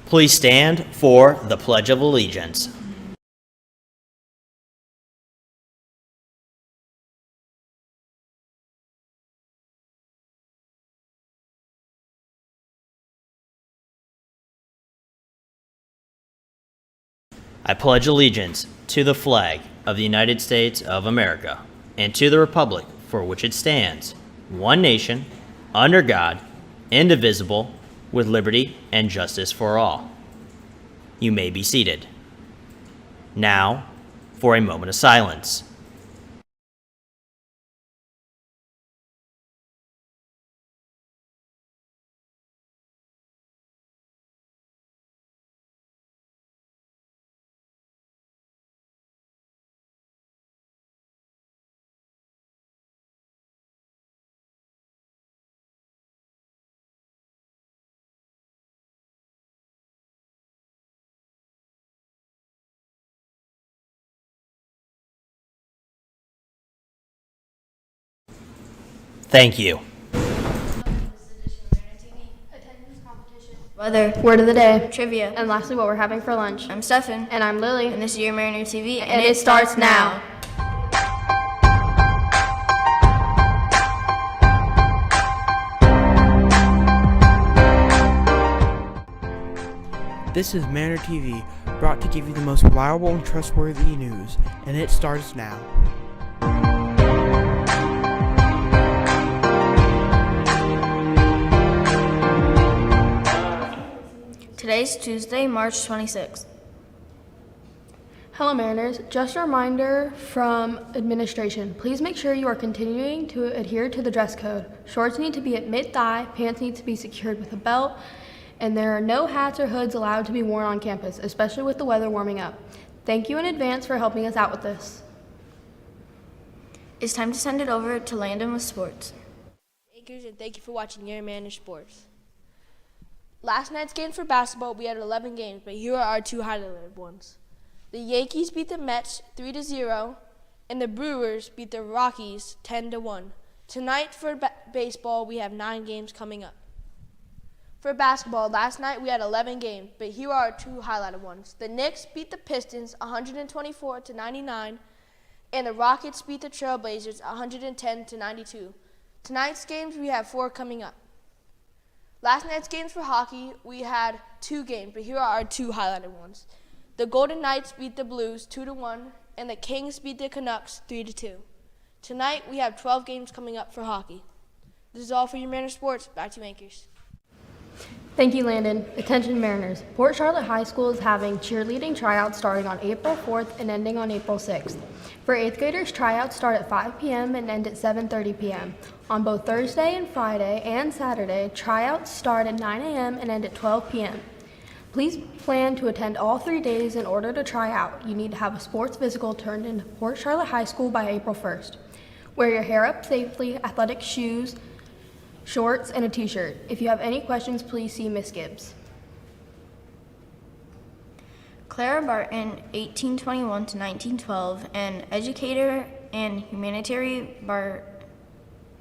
Please stand for the Pledge of Allegiance. I pledge allegiance to the flag of the United States of America and to the republic for which it stands, one nation, under God, indivisible, with liberty and justice for all. You may be seated. Now, for a moment of silence. Thank you. Attendance competition. Weather, Word of the day. trivia. And lastly, what we're having for lunch. I'm Stefan, And I'm Lily. and this is your Mariner TV, And it starts now. This is Mariner TV, brought to give you the most reliable and trustworthy news, and it starts now. Today's Tuesday, March 26th. Hello, Mariners. Just a reminder from administration. Please make sure you are continuing to adhere to the dress code. Shorts need to be at mid-thigh, pants need to be secured with a belt, and there are no hats or hoods allowed to be worn on campus, especially with the weather warming up. Thank you in advance for helping us out with this. It's time to send it over to Landon with sports. Anchors, and thank you for watching your Managed Sports. Last night's games for basketball, we had 11 games, but here are our two highlighted ones. The Yankees beat the Mets 3-0, and the Brewers beat the Rockies 10-1. Tonight for baseball, we have 9 games coming up. For basketball, last night we had 11 games, but here are our two highlighted ones. The Knicks beat the Pistons 124-99, and the Rockets beat the Trailblazers 110-92. Tonight's games, we have 4 coming up. Last night's games for hockey, we had 2 games, but here are our two highlighted ones. The Golden Knights beat the Blues 2-1, and the Kings beat the Canucks 3-2. Tonight, we have 12 games coming up for hockey. This is all for your Mariner Sports. Back to you, Anchors. Thank you, Landon. Attention, Mariners. Port Charlotte High School is having cheerleading tryouts starting on April 4th and ending on April 6th. For 8th graders, tryouts start at 5 p.m. and end at 7:30 p.m. On both Thursday and Friday and Saturday, tryouts start at 9 a.m. and end at 12 p.m. Please plan to attend all 3 days in order to try out. You need to have a sports physical turned into Port Charlotte High School by April 1st. Wear your hair up safely, athletic shoes, shorts, and a t-shirt. If you have any questions, please see Miss Gibbs. Clara Barton, 1821 to 1912, an educator and humanitarian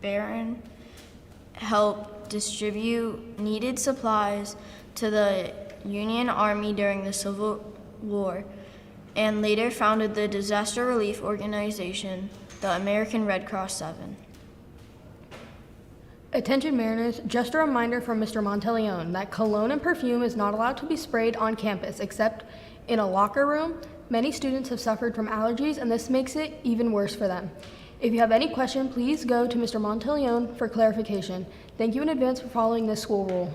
Baron, helped distribute needed supplies to the Union Army during the Civil War, and later founded the disaster relief organization, the American Red Cross 7. Attention Mariners, just a reminder from Mr. Monteleone that cologne and perfume is not allowed to be sprayed on campus except in a locker room. Many students have suffered from allergies and this makes it even worse for them. If you have any question, please go to Mr. Monteleone for clarification. Thank you in advance for following this school rule.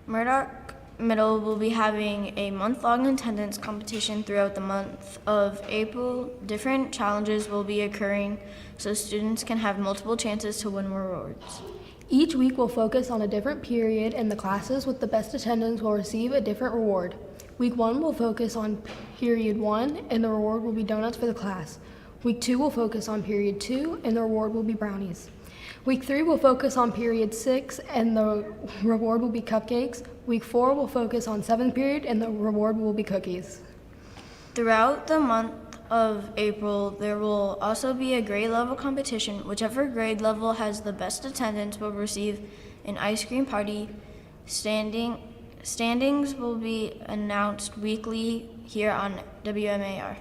Murdoch Middle will be having a month-long attendance competition throughout the month of April. Different challenges will be occurring so students can have multiple chances to win rewards. Each week will focus on a different period and the classes with the best attendance will receive a different reward. Week 1 will focus on period 1 and the reward will be donuts for the class. Week 2 will focus on period 2 and the reward will be brownies. Week 3 will focus on period 6 and the reward will be cupcakes. Week 4 will focus on 7th period and the reward will be cookies. Throughout the month of April, there will also be a grade level competition. Whichever grade level has the best attendance will receive an ice cream party Standings will be announced weekly here on WMAR.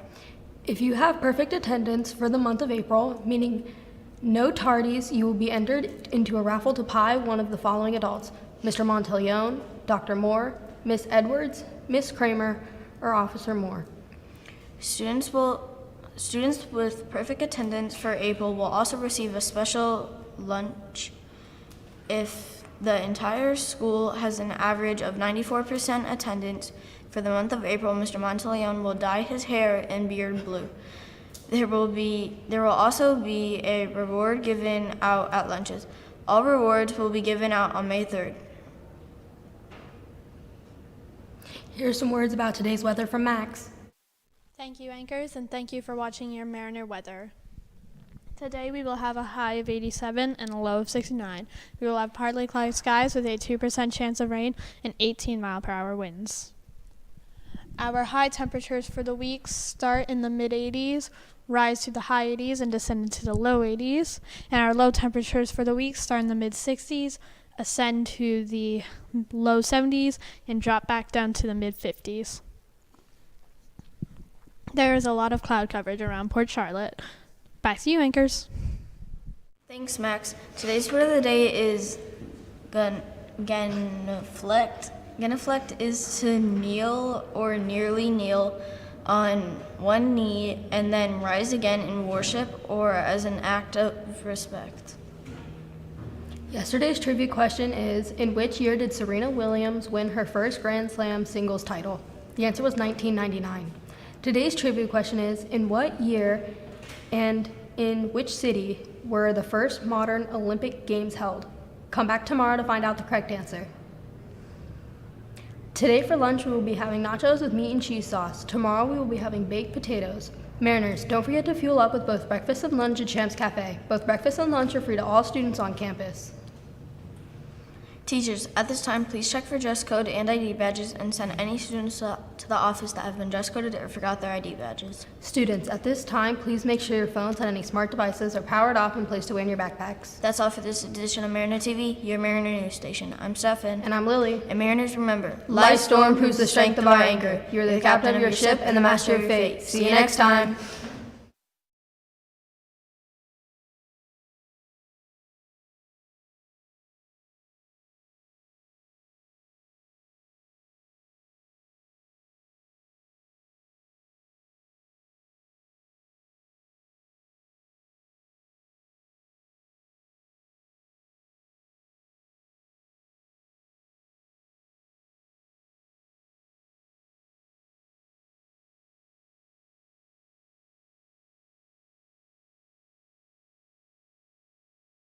If you have perfect attendance for the month of April, meaning no tardies, you will be entered into a raffle to pie one of the following adults: Mr. Monteleone, Dr. Moore, Miss Edwards, Miss Kramer, or Officer Moore. Students with perfect attendance for April will also receive a special lunch. If the entire school has an average of 94% attendance for the month of April, Mr. Monteleone will dye his hair and beard blue. There will also be a reward given out at lunches. All rewards will be given out on May 3rd. Here's some words about today's weather from Max. Thank you, anchors, and thank you for watching your Mariner weather. Today we will have a high of 87 and a low of 69. We will have partly cloudy skies with a 2% chance of rain and 18-mile-per-hour winds. Our high temperatures for the week start in the mid-80s, rise to the high 80s, and descend into the low 80s. And our low temperatures for the week start in the mid-60s, ascend to the low 70s, and drop back down to the mid-50s. There is a lot of cloud coverage around Port Charlotte. Back to you, anchors. Thanks, Max. Today's word of the day is genuflect. Genuflect is to kneel or nearly kneel on one knee and then rise again in worship or as an act of respect. Yesterday's trivia question is, in which year did Serena Williams win her first Grand Slam singles title? The answer was 1999. Today's trivia question is, in what year and in which city were the first modern Olympic Games held? Come back tomorrow to find out the correct answer. Today for lunch we will be having nachos with meat and cheese sauce. Tomorrow we will be having baked potatoes. Mariners, don't forget to fuel up with both breakfast and lunch at Champs Cafe. Both breakfast and lunch are free to all students on campus. Teachers, at this time, please check for dress code and ID badges and send any students to the office that have been dress coded or forgot their ID badges. Students, at this time, please make sure your phones and any smart devices are powered off and placed away in your backpacks. That's all for this edition of Mariner TV, your Mariner news station. I'm Stefan. And I'm Lily. And Mariners, remember, Life's storm proves the strength of our anchor. You're the captain of your ship and the master of fate. See you next time.